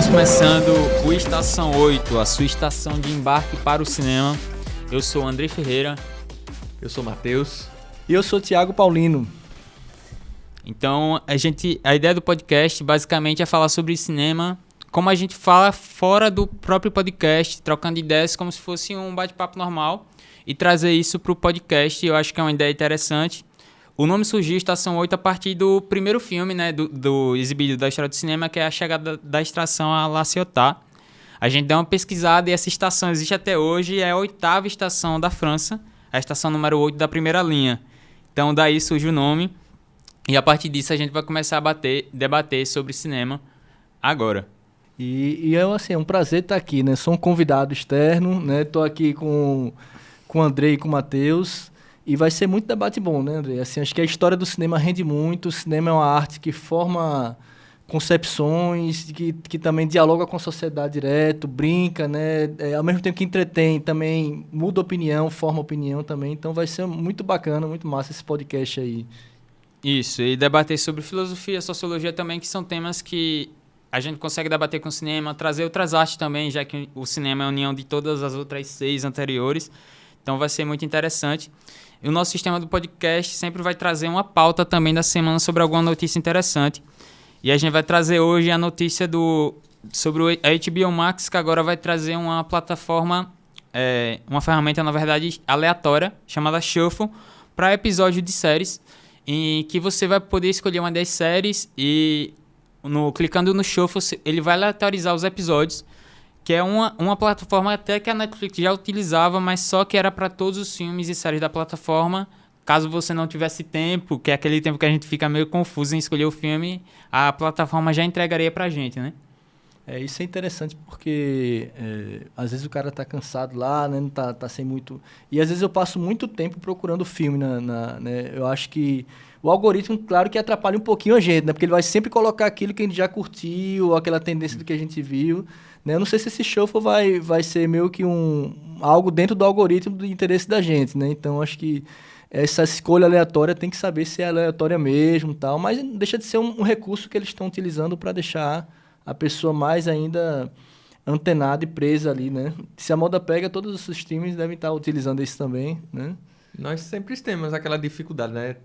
começando o Estação 8, a sua estação de embarque para o cinema. Eu sou o André Ferreira. Eu sou o Matheus. E eu sou o Thiago Paulino. Então, a ideia do podcast basicamente é falar sobre cinema, como a gente fala fora do próprio podcast, trocando ideias como se fosse um bate-papo normal e trazer isso para o podcast. Eu acho que é uma ideia interessante. O nome surgiu, Estação 8, a partir do primeiro filme, né, do exibido da história do cinema, que é A Chegada da Estação a La Ciotat. A gente deu uma pesquisada e essa estação existe até hoje, é a 8ª estação da França, a estação número 8 da primeira linha. Então daí surge o nome e a partir disso a gente vai começar a debater sobre cinema agora. E é um prazer estar aqui, né? Sou um convidado externo, né? Estou aqui com o André e com o Matheus. E vai ser muito debate bom, né, André? Assim, acho que a história do cinema rende muito. O cinema é uma arte que forma concepções, que também dialoga com a sociedade direto, brinca, né? Ao mesmo tempo que entretém, também muda opinião, forma opinião também. Então vai ser muito bacana, muito massa esse podcast aí. Isso, e debater sobre filosofia, sociologia também, que são temas que a gente consegue debater com o cinema, trazer outras artes também, já que o cinema é a união de todas as outras 6 anteriores. Então vai ser muito interessante. E o nosso sistema do podcast sempre vai trazer uma pauta também da semana sobre alguma notícia interessante. E a gente vai trazer hoje a notícia sobre a HBO Max, que agora vai trazer uma plataforma, uma ferramenta, na verdade, aleatória, chamada Shuffle, para episódio de séries, em que você vai poder escolher uma das séries e, clicando no Shuffle, ele vai aleatorizar os episódios, que é uma plataforma até que a Netflix já utilizava, mas só que era para todos os filmes e séries da plataforma. Caso você não tivesse tempo, que é aquele tempo que a gente fica meio confuso em escolher o filme, a plataforma já entregaria pra gente, né? Isso é interessante porque às vezes o cara tá cansado lá, né? Não tá sem muito... E às vezes eu passo muito tempo procurando filme, né? Eu acho que o algoritmo, claro que atrapalha um pouquinho a gente, né? Porque ele vai sempre colocar aquilo que a gente já curtiu, aquela tendência do que a gente viu, né? Eu não sei se esse shuffle vai ser meio que algo dentro do algoritmo do interesse da gente, né? Então acho que essa escolha aleatória tem que saber se é aleatória mesmo, tal, mas não deixa de ser um recurso que eles estão utilizando para deixar a pessoa mais ainda antenada e presa ali, né? Se a moda pega, todos os streams devem estar utilizando isso também, né? Nós sempre temos aquela dificuldade, né?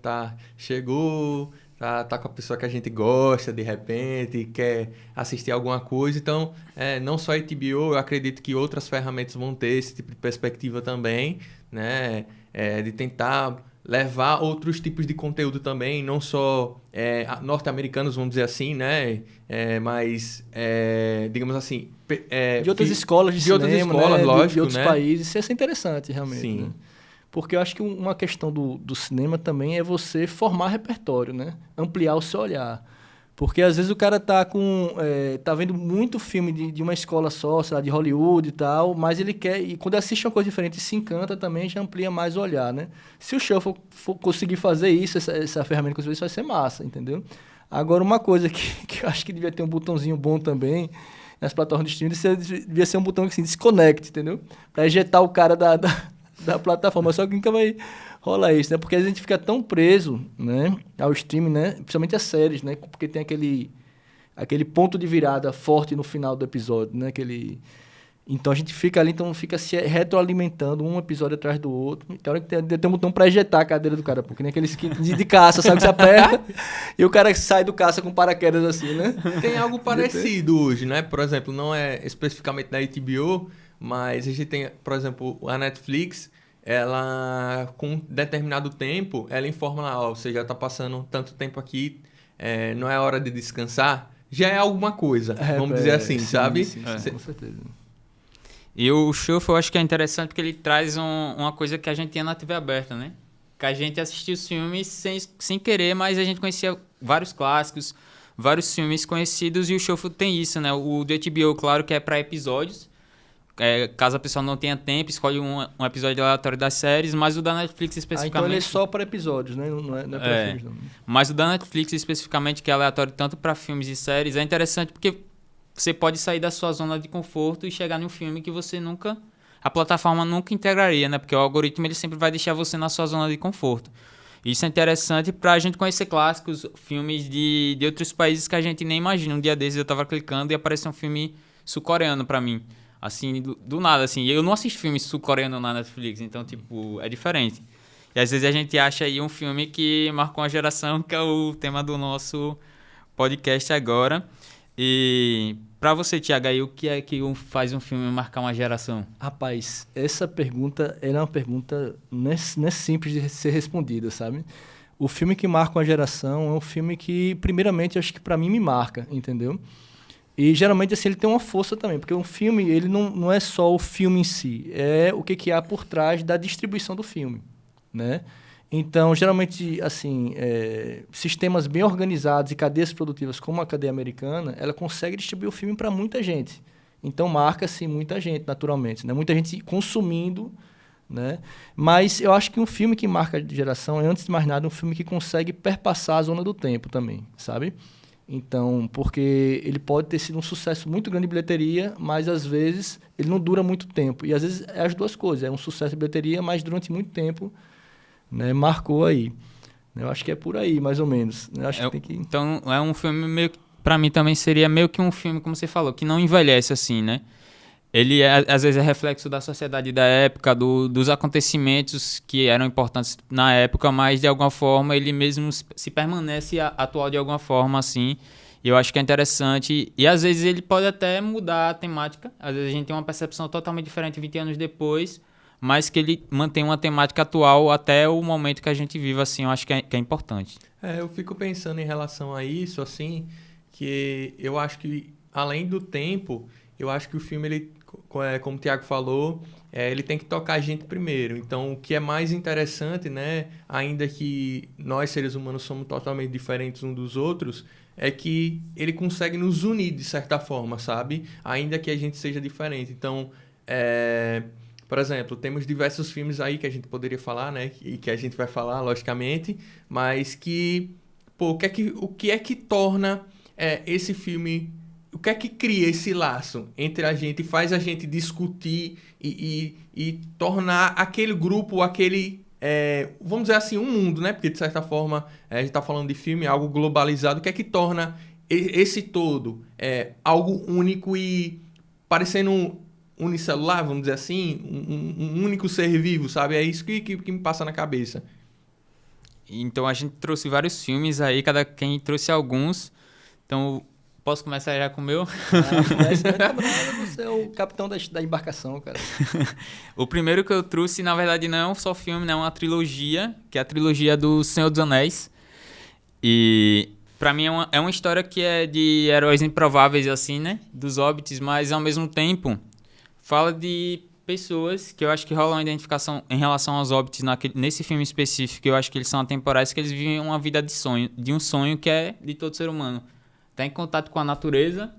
Chegou, tá com a pessoa que a gente gosta, de repente, quer assistir alguma coisa. Então, não só a HBO, eu acredito que outras ferramentas vão ter esse tipo de perspectiva também, né? De tentar levar outros tipos de conteúdo também, não só norte-americanos, vamos dizer assim, né? Mas, digamos assim... de outras escolas de cinema, outras escolas, né? Lógico, de outros né? países. Isso ia ser interessante, realmente. Sim. Né? Porque eu acho que uma questão do cinema também é você formar repertório, né? Ampliar o seu olhar. Porque às vezes o cara tá vendo muito filme de uma escola só, sei lá, de Hollywood e tal, mas ele quer... E quando assiste uma coisa diferente e se encanta também, já amplia mais o olhar, né? Se o Shuffle conseguir fazer isso, essa ferramenta conseguir isso, vai ser massa, entendeu? Agora, uma coisa que eu acho que devia ter um botãozinho bom também nas plataformas de streaming, devia ser um botão assim, desconnect, entendeu? Para ejetar o cara da plataforma, só que nunca vai rolar isso, né? Porque a gente fica tão preso, né, ao streaming, né? Principalmente as séries, né? Porque tem aquele ponto de virada forte no final do episódio, né? Então a gente fica ali, fica se retroalimentando um episódio atrás do outro. Tem hora que tem um botão para ejetar a cadeira do cara, porque nem aqueles kits de caça, sabe? Que você aperta e o cara sai do caça com paraquedas assim, né? Tem algo parecido hoje, né? Por exemplo, não é especificamente da HBO, mas a gente tem, por exemplo, a Netflix, ela, com determinado tempo, ela informa lá, você já está passando tanto tempo aqui, não é hora de descansar, já é alguma coisa, vamos dizer assim, sim, sabe? Sim, com certeza. E o Shuffle eu acho que é interessante porque ele traz uma coisa que a gente tinha na TV aberta, né? Que a gente assistia os filmes sem querer, mas a gente conhecia vários clássicos, vários filmes conhecidos, e o Shuffle tem isso, né? O do HBO, claro, que é para episódios. Caso a pessoa não tenha tempo, escolhe um episódio aleatório das séries, mas o da Netflix especificamente... então ele é só para episódios, né? Não é para filmes, não. Mas o da Netflix especificamente, que é aleatório tanto para filmes e séries, é interessante porque você pode sair da sua zona de conforto e chegar num filme que você nunca... A plataforma nunca integraria, né? Porque o algoritmo ele sempre vai deixar você na sua zona de conforto. Isso é interessante pra gente conhecer clássicos, filmes de outros países que a gente nem imagina. Um dia desses eu tava clicando e apareceu um filme sul-coreano pra mim. Assim, do nada, assim. Eu não assisto filme sul-coreano na Netflix, então, tipo, é diferente. E às vezes a gente acha aí um filme que marcou uma geração, que é o tema do nosso podcast agora. E pra você, Thiago, aí o que é que faz um filme marcar uma geração? Rapaz, essa pergunta ela é uma pergunta não é simples de ser respondida, sabe? O filme que marca uma geração é um filme que, primeiramente, eu acho que pra mim me marca, entendeu? E geralmente assim ele tem uma força também, porque um filme ele não é só o filme em si, é o que há por trás da distribuição do filme, né? Então, geralmente, assim, sistemas bem organizados e cadeias produtivas como a cadeia americana, ela consegue distribuir o filme para muita gente. Então, marca-se muita gente, naturalmente, né? Muita gente consumindo, né? Mas eu acho que um filme que marca a geração é, antes de mais nada, um filme que consegue perpassar a zona do tempo também, sabe? Então, porque ele pode ter sido um sucesso muito grande de bilheteria, mas às vezes ele não dura muito tempo. E às vezes é as duas coisas, é um sucesso de bilheteria, mas durante muito tempo, né, marcou aí. Eu acho que é por aí, mais ou menos. Eu acho que tem que... Então, é um filme meio que, pra mim também seria meio que um filme, como você falou, que não envelhece assim, né? Ele, às vezes, é reflexo da sociedade da época, dos acontecimentos que eram importantes na época, mas, de alguma forma, ele mesmo se permanece atual de alguma forma, assim. E eu acho que é interessante. E, às vezes, ele pode até mudar a temática. Às vezes, a gente tem uma percepção totalmente diferente 20 anos depois, mas que ele mantém uma temática atual até o momento que a gente vive, assim. Eu acho que é importante. Eu fico pensando em relação a isso, assim, que eu acho que, além do tempo, eu acho que o filme, ele, como o Thiago falou, ele tem que tocar a gente primeiro. Então, o que é mais interessante, né, ainda que nós, seres humanos, somos totalmente diferentes uns dos outros, é que ele consegue nos unir, de certa forma, sabe? Ainda que a gente seja diferente. Então, por exemplo, temos diversos filmes aí que a gente poderia falar, né? E que a gente vai falar, logicamente, mas que, pô, o que é que torna esse filme... O que é que cria esse laço entre a gente, faz a gente discutir e tornar aquele grupo, vamos dizer assim, um mundo, né? Porque, de certa forma, a gente está falando de filme, algo globalizado. O que é que torna esse todo algo único e parecendo unicelular, vamos dizer assim, um único ser vivo, sabe? É isso que me passa na cabeça. Então, a gente trouxe vários filmes aí, cada quem trouxe alguns. Então... Posso começar já com o meu? Você é o capitão da embarcação, cara. O primeiro que eu trouxe, na verdade, não é só filme, não é uma trilogia, que é a trilogia do Senhor dos Anéis. E, pra mim, é uma história que é de heróis improváveis, assim, né? Dos hobbits, mas, ao mesmo tempo, fala de pessoas que eu acho que rolam uma identificação em relação aos hobbits nesse filme específico. Eu acho que eles são atemporais, que eles vivem uma vida de um sonho que é de todo ser humano. Tá em contato com a natureza,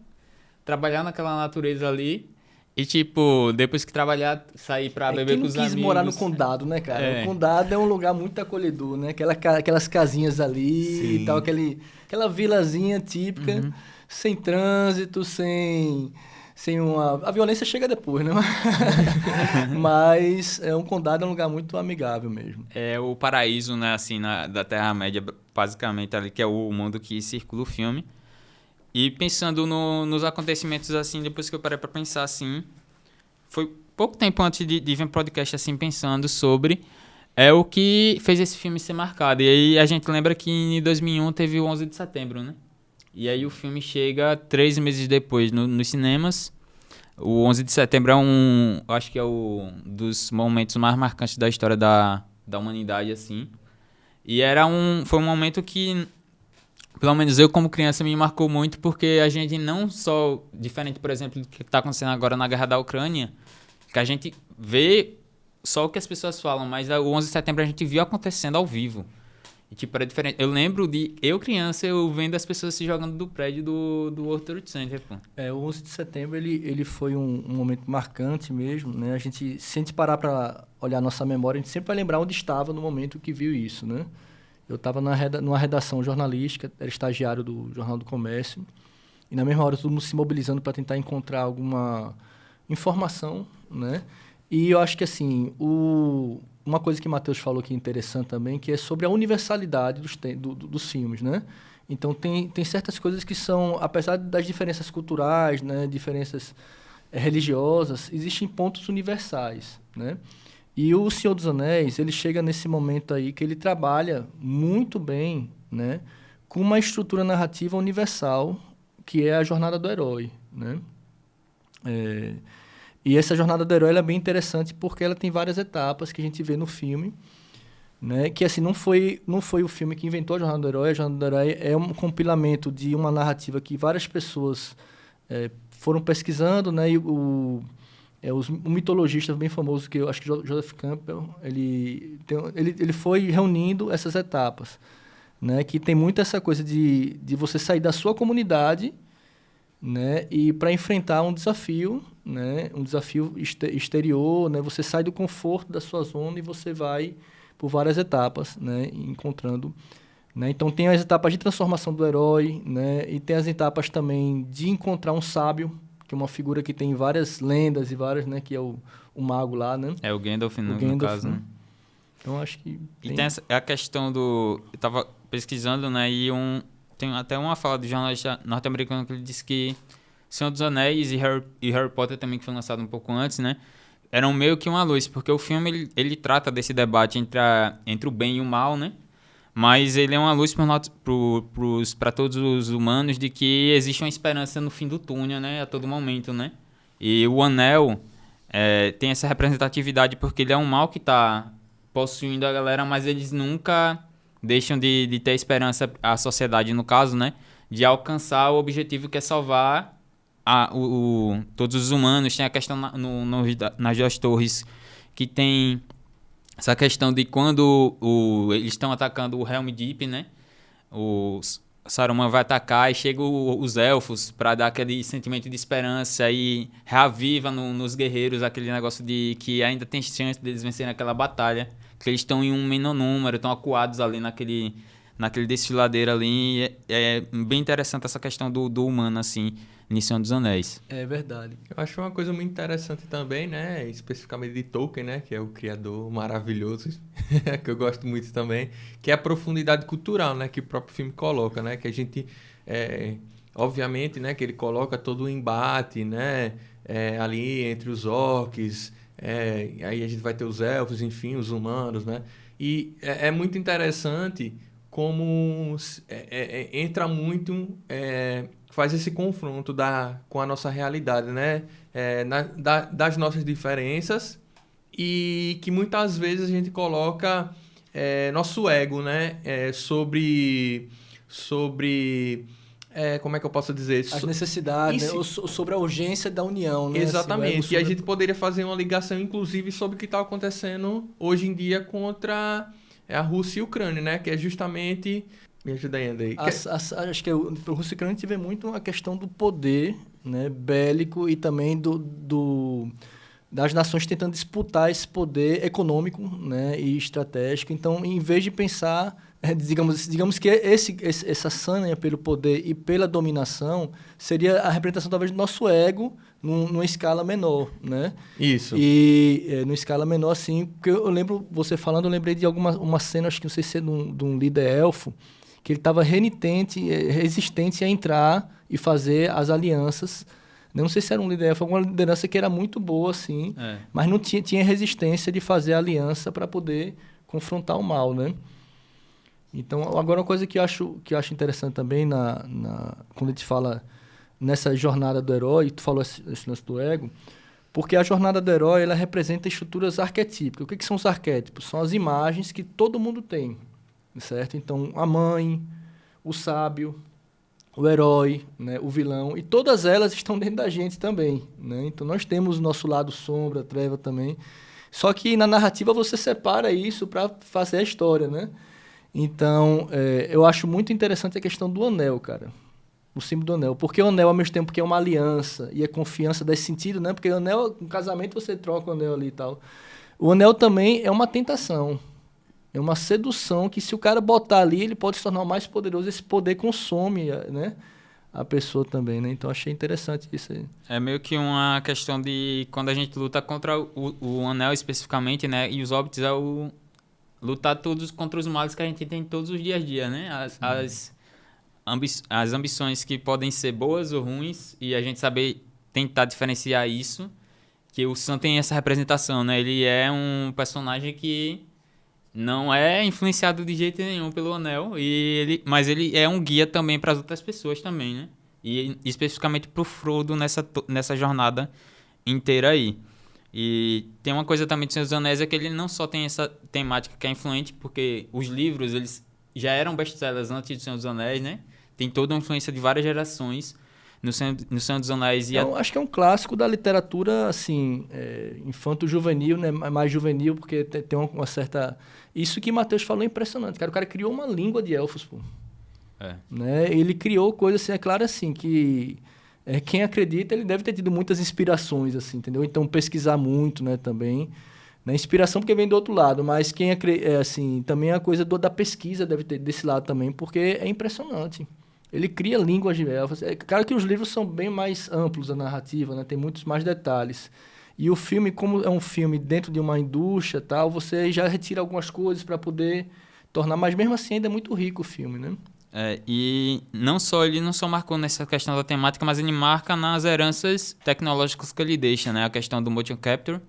trabalhar naquela natureza ali e, tipo, depois que trabalhar, sair pra beber com os amigos. Quem não quis morar no condado, né, cara? O condado é um lugar muito acolhedor, né? Aquelas casinhas ali. Sim. E tal, aquela vilazinha típica, sem trânsito, sem uma... A violência chega depois, né? Mas um condado é um lugar muito amigável mesmo. É o paraíso, né, assim, da Terra-média, basicamente, ali, que é o mundo que circula o filme. E pensando nos acontecimentos, assim, depois que eu parei pra pensar, assim, foi pouco tempo antes de vir um podcast, assim, pensando sobre o que fez esse filme ser marcado. E aí a gente lembra que em 2001 teve o 11 de setembro, né? E aí o filme chega 3 meses depois nos cinemas. O 11 de setembro acho que é um dos momentos mais marcantes da história da humanidade, assim. E foi um momento que... Pelo menos eu, como criança, me marcou muito porque a gente não só... Diferente, por exemplo, do que está acontecendo agora na guerra da Ucrânia, que a gente vê só o que as pessoas falam, mas o 11 de setembro a gente viu acontecendo ao vivo. E, tipo, era diferente. Eu lembro eu criança, eu vendo as pessoas se jogando do prédio do World Trade Center, pô. O 11 de setembro, ele foi um momento marcante mesmo, né? A gente, se a gente parar para olhar a nossa memória, a gente sempre vai lembrar onde estava no momento que viu isso, né? Eu estava numa redação jornalística, era estagiário do Jornal do Comércio, e na mesma hora todo mundo se mobilizando para tentar encontrar alguma informação, né? E eu acho que, assim, uma coisa que o Matheus falou que é interessante também, que é sobre a universalidade dos filmes, né? Então, tem certas coisas que são, apesar das diferenças culturais, né, diferenças religiosas, existem pontos universais, né? E o Senhor dos Anéis, ele chega nesse momento aí que ele trabalha muito bem, né, com uma estrutura narrativa universal, que é a jornada do herói, né? E essa jornada do herói ela é bem interessante porque ela tem várias etapas que a gente vê no filme, né? Que assim não foi o filme que inventou a jornada do herói. A jornada do herói é um compilamento de uma narrativa que várias pessoas foram pesquisando, né? E um mitologista bem famoso, que eu acho que Joseph Campbell, ele foi reunindo essas etapas, né? Que tem muito essa coisa de você sair da sua comunidade, né? E para enfrentar um desafio, né? Um desafio exterior, né? Você sai do conforto da sua zona e você vai por várias etapas, né? Encontrando, né? Então tem as etapas de transformação do herói, né? E tem as etapas também de encontrar um sábio, que é uma figura que tem várias lendas e várias, né? Que é o mago lá, né? É o Gandalf, no caso, né? Então acho que E tem a questão do... Eu tava pesquisando, né? E tem até uma fala do jornalista norte-americano que ele disse que Senhor dos Anéis e Harry Potter também, que foi lançado um pouco antes, né? Eram meio que uma luz, porque o filme ele trata desse debate entre o bem e o mal, né? Mas ele é uma luz para todos os humanos de que existe uma esperança no fim do túnel, né? A todo momento, né? E o Anel tem essa representatividade porque ele é um mal que está possuindo a galera, mas eles nunca deixam de ter esperança, a sociedade no caso, né? De alcançar o objetivo que é salvar todos os humanos. Tem a questão nas duas torres, que tem essa questão de quando eles estão atacando o Helm Deep, né? O Saruman vai atacar e chegam os elfos para dar aquele sentimento de esperança e reaviva nos guerreiros aquele negócio de que ainda tem chance deles vencerem aquela batalha, que eles estão em um menor número, estão acuados ali naquele desfiladeiro ali. É bem interessante essa questão do humano, assim, em Senhor dos Anéis. É verdade. Eu acho uma coisa muito interessante também, né? Especificamente de Tolkien, né? Que é o criador maravilhoso, que eu gosto muito também, que é a profundidade cultural, né? Que o próprio filme coloca, né? Que a gente, obviamente, né? Que ele coloca todo o embate, né? Ali entre os orcs, aí a gente vai ter os elfos, enfim, os humanos, né? E é muito interessante como entra muito... faz esse confronto com a nossa realidade, né? Das nossas diferenças, e que muitas vezes a gente coloca nosso ego, né? Sobre como é que eu posso dizer? As necessidades, né? Ou sobre a urgência da união, né? Exatamente. Assim, e a gente poderia fazer uma ligação, inclusive, sobre o que está acontecendo hoje em dia contra a Rússia e a Ucrânia, né? Que é justamente... Me ajuda aí, Andrei. Acho que o Rússia e a Ucrânia a gente vê muito a questão do poder, né, bélico, e também das nações tentando disputar esse poder econômico, né, e estratégico. Então, em vez de pensar, digamos que essa sanha pelo poder e pela dominação seria a representação talvez do nosso ego numa escala menor, né? Isso. E numa escala menor, assim, porque eu lembro, você falando, eu lembrei de uma cena, acho que não sei se é de um líder elfo, que ele estava resistente a entrar e fazer as alianças. Não sei se era um líder, foi uma liderança que era muito boa, assim, mas não tinha resistência de fazer a aliança para poder confrontar o mal, né? Então, agora uma coisa que eu acho interessante também quando a gente fala nessa jornada do herói, tu falou esse lance do ego, porque a jornada do herói, ela representa estruturas arquetípicas. O que são os arquétipos? São as imagens que todo mundo tem, certo? Então, a mãe, o sábio, o herói, né, o vilão, e todas elas estão dentro da gente também, né? Então, nós temos o nosso lado sombra, treva também, só que na narrativa você separa isso para fazer a história, né? Então, eu acho muito interessante a questão do anel, cara, o símbolo do anel, porque o anel, ao mesmo tempo que é uma aliança e a confiança dá esse sentido, né? Porque o anel, no casamento você troca o anel ali e tal. O anel também é uma tentação. É uma sedução que, se o cara botar ali, ele pode se tornar o mais poderoso. Esse poder consome, né, a pessoa também, né? Então achei interessante isso aí. É meio que uma questão de quando a gente luta contra o Anel especificamente, né? E os Hobbits é o lutar todos contra os males que a gente tem todos os dias a dia, né? As ambições que podem ser boas ou ruins e a gente saber tentar diferenciar isso, que o Sam tem essa representação, né? Ele é um personagem que não é influenciado de jeito nenhum pelo Anel, mas ele é um guia também para as outras pessoas também, né? E especificamente pro Frodo nessa jornada inteira aí. E tem uma coisa também do Senhor dos Anéis, é que ele não só tem essa temática que é influente, porque os livros, eles já eram best-sellers antes do Senhor dos Anéis, né? Tem toda uma influência de várias gerações no Senhor dos Anéis. Acho que é um clássico da literatura, assim, infanto-juvenil, né? Mais juvenil, porque tem uma certa... Isso que Matheus falou é impressionante, cara. O cara criou uma língua de elfos, pô. Né? Ele criou coisas, assim, é claro, assim, que... quem acredita, ele deve ter tido muitas inspirações, assim, entendeu? Então, pesquisar muito, né, também. Na inspiração, porque vem do outro lado, mas quem assim, também a coisa da pesquisa deve ter desse lado também, porque é impressionante. Ele cria línguas de elfos. É claro que os livros são bem mais amplos, a narrativa, né? Tem muitos mais detalhes. E o filme, como é um filme dentro de uma indústria, tal, você já retira algumas coisas para poder tornar, mas mesmo assim ainda é muito rico o filme, né? E ele não só marcou nessa questão da temática, mas ele marca nas heranças tecnológicas que ele deixa, né? A questão do motion capture,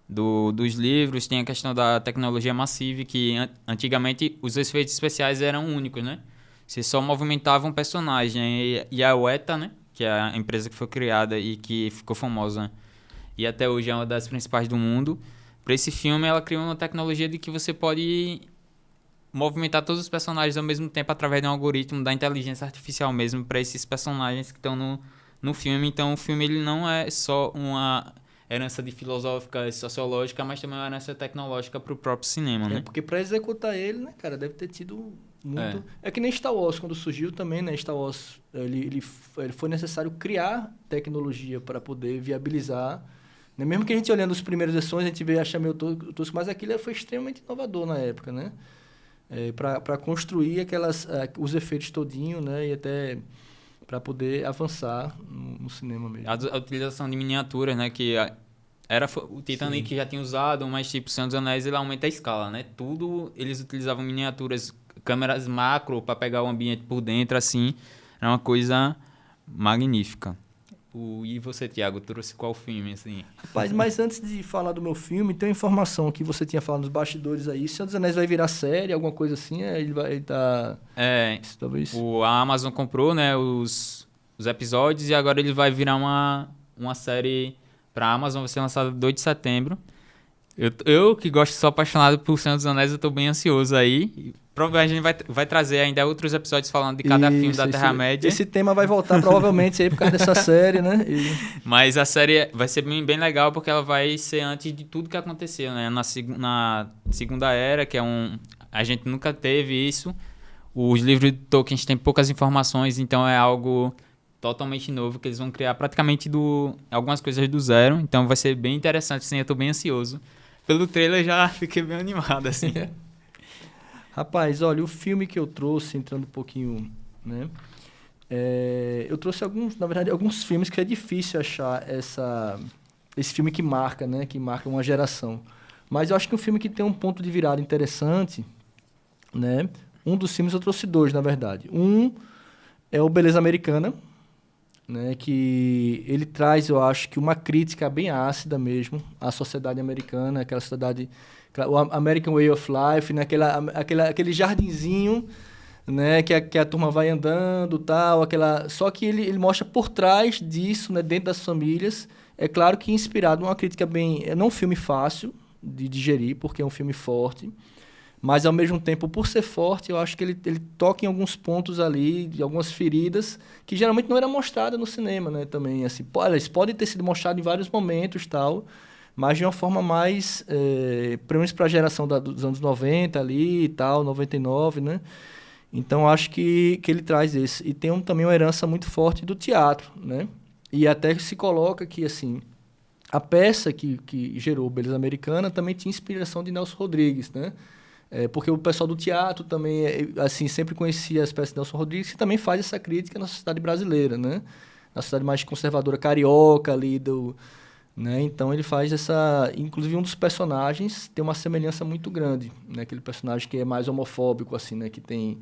dos livros, tem a questão da tecnologia massive, que antigamente os efeitos especiais eram únicos, né? Você só movimentava um personagem. E a Weta, né? Que é a empresa que foi criada e que ficou famosa e até hoje é uma das principais do mundo, para esse filme ela criou uma tecnologia de que você pode movimentar todos os personagens ao mesmo tempo através de um algoritmo da inteligência artificial mesmo para esses personagens que estão no filme. Então o filme ele não é só uma herança de filosófica e sociológica, mas também uma herança tecnológica para o próprio cinema, né? Porque para executar ele, né, cara, deve ter tido muito... É que nem Star Wars, quando surgiu também, né, Star Wars, ele foi necessário criar tecnologia para poder viabilizar, né? Mesmo que a gente olhando as primeiras versões, a gente acha meio tosco, mas aquilo foi extremamente inovador na época, né? Para construir os efeitos todinho, né, e até para poder avançar no cinema mesmo. A utilização de miniaturas, né, que era o Titanic que já tinha usado, mas tipo, Senhor dos Anéis ele aumenta a escala, né? Tudo eles utilizavam miniaturas, câmeras macro para pegar o ambiente por dentro, assim, era uma coisa magnífica. E você, Thiago, trouxe qual filme, assim? Rapaz, mas antes de falar do meu filme, tem uma informação que você tinha falado nos bastidores aí. Senhor dos Anéis vai virar série, alguma coisa assim? Ele vai estar... talvez... A Amazon comprou, né, os episódios e agora ele vai virar uma série pra Amazon, vai ser lançada 2 de setembro. Eu que sou apaixonado por Senhor dos Anéis, eu tô bem ansioso aí. Provavelmente a gente vai trazer ainda outros episódios falando de cada filme da Terra-média. Esse tema vai voltar provavelmente aí por causa dessa série, né? Mas a série vai ser bem legal porque ela vai ser antes de tudo que aconteceu, né? Na Segunda Era, que é a gente nunca teve isso. Os livros de Tolkien têm poucas informações, então é algo totalmente novo que eles vão criar praticamente algumas coisas do zero. Então vai ser bem interessante, assim, eu tô bem ansioso. Pelo trailer já fiquei bem animado, assim. Rapaz, olha, o filme que eu trouxe, entrando um pouquinho, né? Eu trouxe alguns filmes que é difícil achar esse filme que marca, né? Que marca uma geração. Mas eu acho que um filme que tem um ponto de virada interessante, né? Um dos filmes eu trouxe 2, na verdade. Um é o Beleza Americana, né? Que ele traz, eu acho, que uma crítica bem ácida mesmo à sociedade americana, aquela sociedade... O American Way of Life, né? Aquele jardinzinho, né? Que a turma vai andando, tal, só que ele mostra por trás disso, né? Dentro das famílias. É claro que inspirado numa crítica bem... Não um filme fácil de digerir, porque é um filme forte, mas ao mesmo tempo, por ser forte, eu acho que ele toca em alguns pontos ali, de algumas feridas, que geralmente não eram mostradas no cinema, né? Também, assim, eles podem ter sido mostrados em vários momentos, tal, mas de uma forma mais, pelo menos para a geração dos anos 90 ali e tal, 99, né? Então, acho que ele traz esse. E tem também uma herança muito forte do teatro, né? E até se coloca que, assim, a peça que gerou Beleza Americana também tinha inspiração de Nelson Rodrigues, né? Porque o pessoal do teatro também, assim, sempre conhecia as peças de Nelson Rodrigues, que também faz essa crítica na sociedade brasileira, né? Na sociedade mais conservadora carioca ali né? Então ele faz essa... Inclusive um dos personagens tem uma semelhança muito grande, né? Aquele personagem que é mais homofóbico, assim, né? Que tem...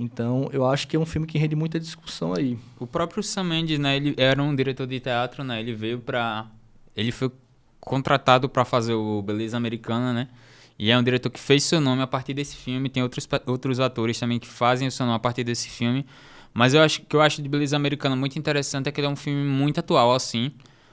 Então, eu acho que é um filme que rende muita discussão aí. O próprio Sam Mendes, né, ele era um diretor de teatro, né, ele foi contratado para fazer o Beleza Americana, né, e é um diretor que fez seu nome a partir desse filme, tem outros atores também que fazem o seu nome a partir desse filme, mas o que eu acho de Beleza Americana muito interessante é que ele é um filme muito atual, assim,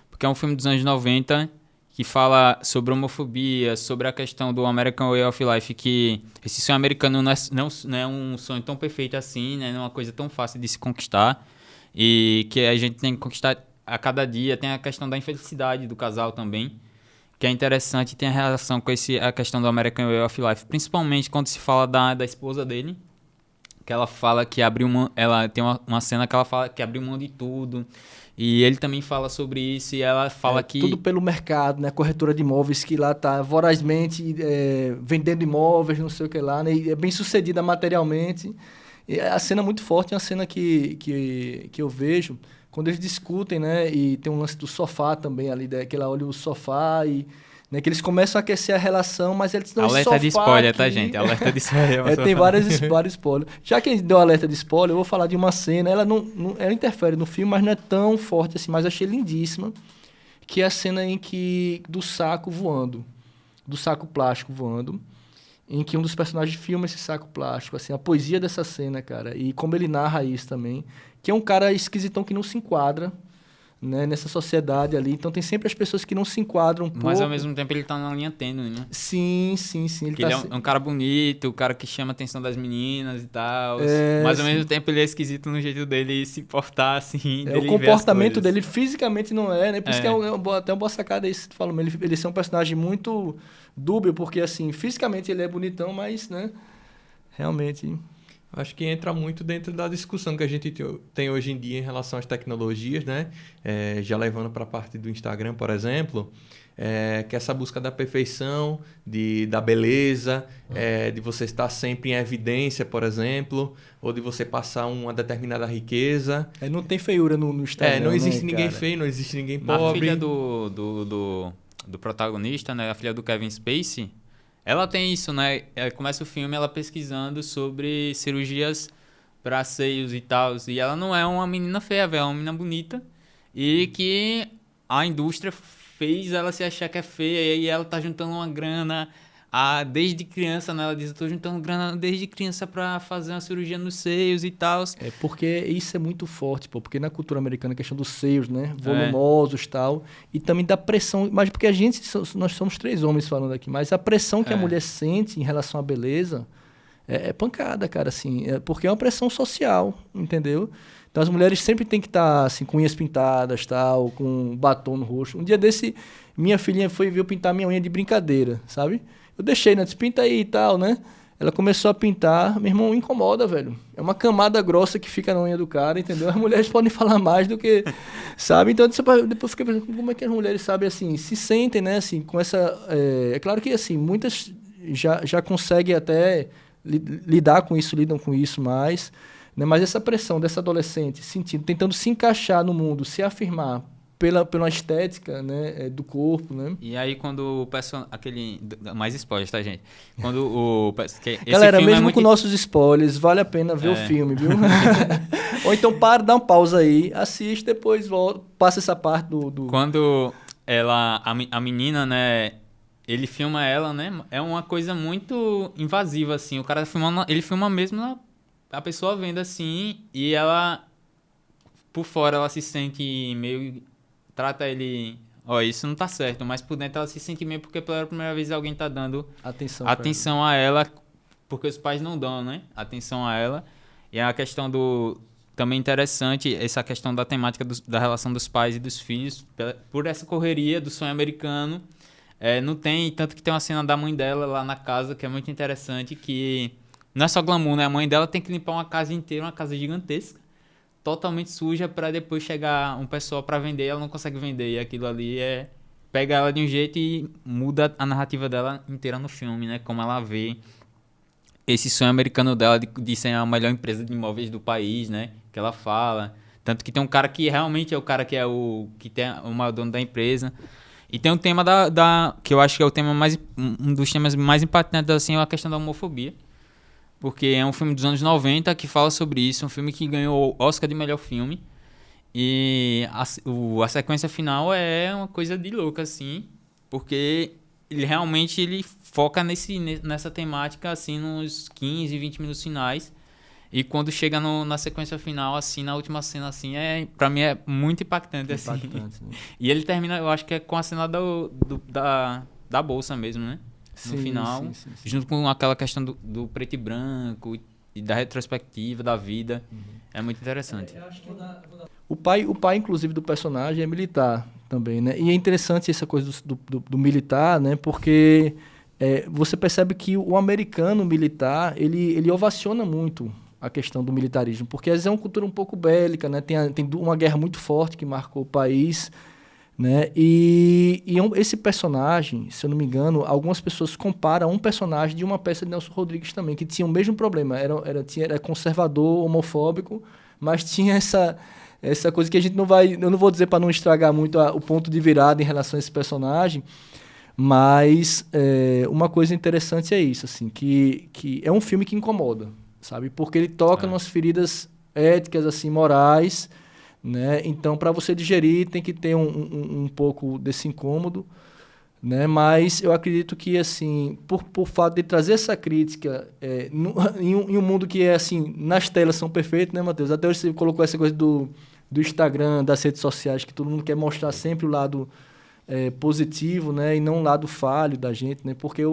porque é um filme dos anos 90, que fala sobre homofobia, sobre a questão do American Way of Life, que esse sonho americano não é um sonho tão perfeito assim, né? Não é uma coisa tão fácil de se conquistar, e que a gente tem que conquistar a cada dia. Tem a questão da infelicidade do casal também, que é interessante, tem a relação com a questão do American Way of Life, principalmente quando se fala da esposa dele, que ela fala que ela tem uma cena que ela fala que abriu mão de tudo. E ele também fala sobre isso e ela fala que... Tudo pelo mercado, né? Corretora de imóveis que lá tá vorazmente vendendo imóveis, não sei o que lá, né? E é bem sucedida materialmente. E a cena é muito forte, é uma cena que eu vejo quando eles discutem, né? E tem um lance do sofá também ali, que ela olha o sofá e... Né, que eles começam a aquecer a relação, mas eles não... Alerta de spoiler, aqui... tá, gente? Alerta de spoiler. Tem vários spoilers. Já que deu alerta de spoiler, eu vou falar de uma cena. Ela ela interfere no filme, mas não é tão forte assim. Mas achei lindíssima. Que é a cena do saco voando. Do saco plástico voando. Em que um dos personagens filma esse saco plástico. Assim, a poesia dessa cena, cara. E como ele narra isso também. Que é um cara esquisitão que não se enquadra, né, nessa sociedade ali. Então tem sempre as pessoas que não se enquadram Mas ao mesmo tempo ele tá na linha tênue, né? Sim. Ele é um cara bonito, o cara que chama a atenção das meninas e tal. Mas ao mesmo tempo ele é esquisito no jeito dele se portar, assim. O comportamento dele fisicamente não é, né? Por isso que até uma boa sacada isso que tu falou. Ele é um personagem muito dúbio, porque assim, fisicamente ele é bonitão, mas, né? Realmente... Acho que entra muito dentro da discussão que a gente tem hoje em dia em relação às tecnologias, né? Já levando para a parte do Instagram, por exemplo, que é essa busca da perfeição, da beleza, de você estar sempre em evidência, por exemplo, ou de você passar uma determinada riqueza. Não tem feiura no Instagram, não existe ninguém cara? feio, não existe ninguém pobre. A filha do protagonista, né? A filha do Kevin Spacey, ela tem isso, né? Começa o filme ela pesquisando sobre cirurgias para seios e tal. E ela não é uma menina feia, velho. É uma menina bonita. E que a indústria fez ela se achar que é feia. E ela tá juntando uma grana desde criança, né? Ela diz, eu tô juntando grana desde criança para fazer uma cirurgia nos seios e tal. Porque isso é muito forte, pô. Porque na cultura americana a questão dos seios, né? Volumosos e tal. E também da pressão. Mas porque nós somos 3 homens falando aqui. Mas a pressão que a mulher sente em relação à beleza é pancada, cara, assim. Porque é uma pressão social, entendeu? Então as mulheres sempre têm que estar assim, com unhas pintadas, tal, com batom no rosto. Um dia desse, minha filhinha veio pintar minha unha de brincadeira, sabe? Eu deixei, né? Disse, pinta aí e tal, né? Ela começou a pintar. Meu irmão, incomoda, velho. É uma camada grossa que fica na unha do cara, entendeu? As mulheres podem falar mais do que... Sabe? Então, depois eu fiquei pensando, como é que as mulheres, sabe, assim, se sentem, né? Assim, com essa... É claro que, assim, muitas já conseguem até lidam com isso mais, né? Mas essa pressão dessa adolescente, tentando se encaixar no mundo, se afirmar pela estética, né, do corpo, né? E aí quando o personagem... Mais spoilers, tá, gente? Quando Galera, mesmo com nossos spoilers, vale a pena ver o filme, viu? Ou então dá uma pausa aí, assiste, depois volta, passa essa parte do... Quando a menina, né... Ele filma ela, né? É uma coisa muito invasiva, assim. O cara ele filma mesmo a pessoa vendo, assim, e ela... Por fora, ela se sente meio... Trata ele... isso não tá certo, mas por dentro ela se sente meio porque pela primeira vez alguém tá dando atenção a ela, porque os pais não dão, né? Atenção a ela. E a questão também interessante, essa questão da temática da relação dos pais e dos filhos, por essa correria do sonho americano. Não tem, tanto que tem uma cena da mãe dela lá na casa, que é muito interessante, que não é só glamour, né? A mãe dela tem que limpar uma casa inteira, uma casa gigantesca, totalmente suja, para depois chegar um pessoal para vender, ela não consegue vender, e aquilo ali pega ela de um jeito e muda a narrativa dela inteira no filme, né? Como ela vê esse sonho americano dela de ser a melhor empresa de imóveis do país, né? Que ela fala. Tanto que tem um cara que realmente é o cara que é que tem o maior dono da empresa. E tem um tema que eu acho que é o tema um dos temas mais impactantes, assim, é a questão da homofobia. Porque é um filme dos anos 90 que fala sobre isso, um filme que ganhou o Oscar de melhor filme. E a sequência final é uma coisa de louco, assim, porque ele foca nessa temática, assim, nos 15, 20 minutos finais. E quando chega na sequência final, assim, na última cena, assim, pra mim é muito impactante, assim. Impactante, né? E ele termina, eu acho que é com a cena da bolsa mesmo, né? No final, sim. junto com aquela questão do preto e branco e da retrospectiva da vida. É muito interessante. O pai, inclusive, do personagem é militar também, né? E é interessante essa coisa do militar, né? Porque você percebe que o americano militar, ele ovaciona muito a questão do militarismo, porque às vezes é uma cultura um pouco bélica, né? Tem uma guerra muito forte que marcou o país, né? Esse personagem, se eu não me engano, algumas pessoas comparam um personagem de uma peça de Nelson Rodrigues também, que tinha o mesmo problema, era conservador, homofóbico, mas tinha essa coisa que a gente eu não vou dizer para não estragar muito o ponto de virada em relação a esse personagem, mas uma coisa interessante é isso, assim, que é um filme que incomoda, sabe? Porque ele toca nas feridas éticas, assim, morais, né? Então, para você digerir, tem que ter um pouco desse incômodo, né? Mas eu acredito que, assim, por fato de trazer essa crítica em um mundo que assim, nas telas são perfeitos, né, Matheus? Até hoje você colocou essa coisa do Instagram, das redes sociais, que todo mundo quer mostrar sempre o lado positivo, né? E não o lado falho da gente, né? Porque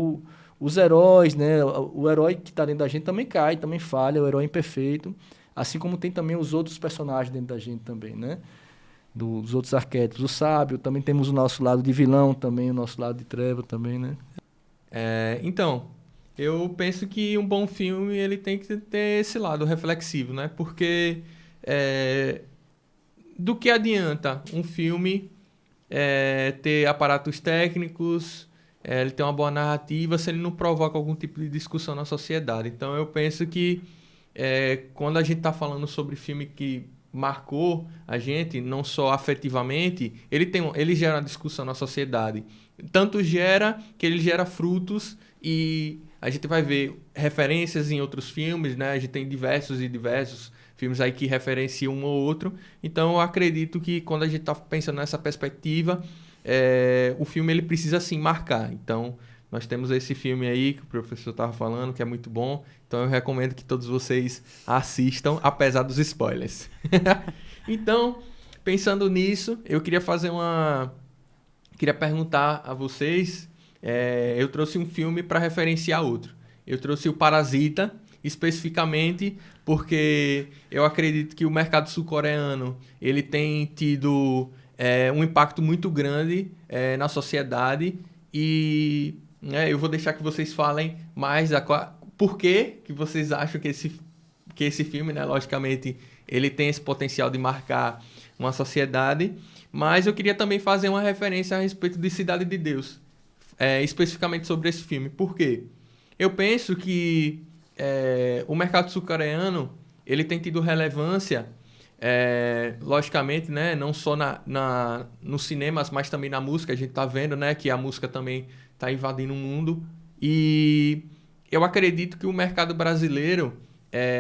os heróis, né? O herói que está dentro da gente também cai, também falha, o herói imperfeito. Assim como tem também os outros personagens dentro da gente também, né? Dos outros arquétipos. O sábio, também temos o nosso lado de vilão também, o nosso lado de treva também, né? Então, eu penso que um bom filme ele tem que ter esse lado reflexivo, né? Porque do que adianta um filme ter aparatos técnicos, ele ter uma boa narrativa, se ele não provoca algum tipo de discussão na sociedade? Então, eu penso que quando a gente está falando sobre filme que marcou a gente, não só afetivamente, ele gera uma discussão na sociedade. Tanto gera que ele gera frutos e a gente vai ver referências em outros filmes, né? A gente tem diversos filmes aí que referenciam um ou outro. Então, eu acredito que quando a gente está pensando nessa perspectiva, o filme ele precisa, sim, marcar. Então, nós temos esse filme aí que o professor estava falando, que é muito bom. Então, eu recomendo que todos vocês assistam, apesar dos spoilers. Então, pensando nisso, eu queria perguntar a vocês. Eu trouxe um filme para referenciar outro. Eu trouxe o Parasita, especificamente porque eu acredito que o mercado sul-coreano ele tem tido um impacto muito grande na sociedade e eu vou deixar que vocês falem mais por que vocês acham que esse filme, né, logicamente, ele tem esse potencial de marcar uma sociedade, mas eu queria também fazer uma referência a respeito de Cidade de Deus, especificamente sobre esse filme. Por quê? Eu penso que o mercado sul-coreano ele tem tido relevância, logicamente, né, não só nos cinemas, mas também na música. A gente está vendo, né, que a música também está invadindo o mundo. E eu acredito que o mercado brasileiro,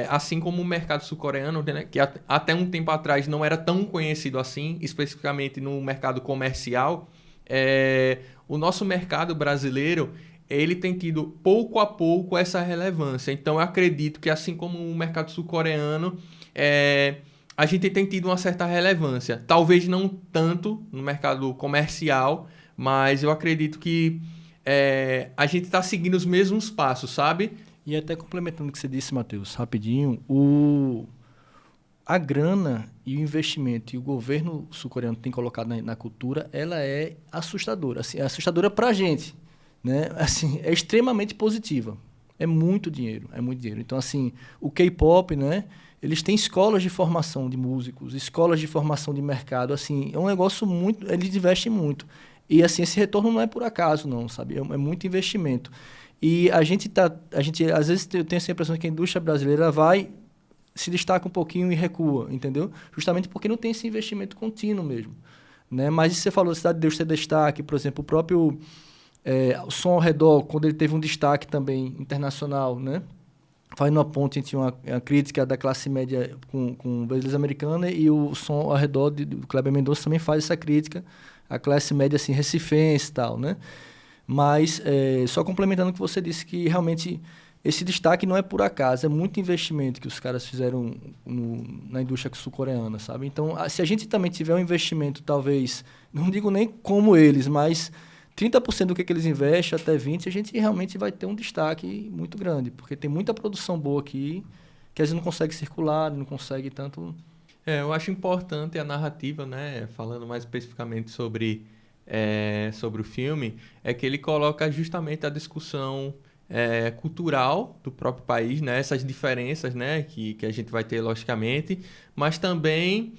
assim como o mercado sul-coreano, né, que até um tempo atrás não era tão conhecido assim, especificamente no mercado comercial, o nosso mercado brasileiro ele tem tido pouco a pouco essa relevância. Então, eu acredito que, assim como o mercado sul-coreano, a gente tem tido uma certa relevância. Talvez não tanto no mercado comercial, mas eu acredito que a gente está seguindo os mesmos passos, sabe? E até complementando o que você disse, Matheus, rapidinho, a grana e o investimento que o governo sul-coreano tem colocado na cultura, ela é assustadora. Assim, é assustadora para a gente, né? Assim, é extremamente positiva. É muito dinheiro, é muito dinheiro. Então, assim, o K-pop, né? Eles têm escolas de formação de músicos, escolas de formação de mercado, assim, é um negócio muito... Eles investem muito. E, assim, esse retorno não é por acaso, não, sabe? É muito investimento. E a gente, às vezes, eu tenho essa impressão que a indústria brasileira se destaca um pouquinho e recua, entendeu? Justamente porque não tem esse investimento contínuo mesmo, né? Mas você falou, Cidade de Deus ter destaque, por exemplo, o próprio o Som ao Redor, quando ele teve um destaque também internacional, né? Fazendo uma ponte entre uma crítica da classe média com beleza americana e o Som ao Redor do Kleber Mendonça também faz essa crítica à classe média assim, recifense e tal, né? Mas, só complementando o que você disse, que realmente esse destaque não é por acaso, é muito investimento que os caras fizeram na indústria sul-coreana, sabe? Então, se a gente também tiver um investimento, talvez, não digo nem como eles, mas 30% do que eles investem, até 20%, a gente realmente vai ter um destaque muito grande, porque tem muita produção boa aqui, que às vezes não consegue circular, não consegue tanto... Eu acho importante a narrativa, né? Falando mais especificamente sobre o filme, é que ele coloca justamente a discussão cultural do próprio país, né? Essas diferenças, né? que a gente vai ter, logicamente, mas também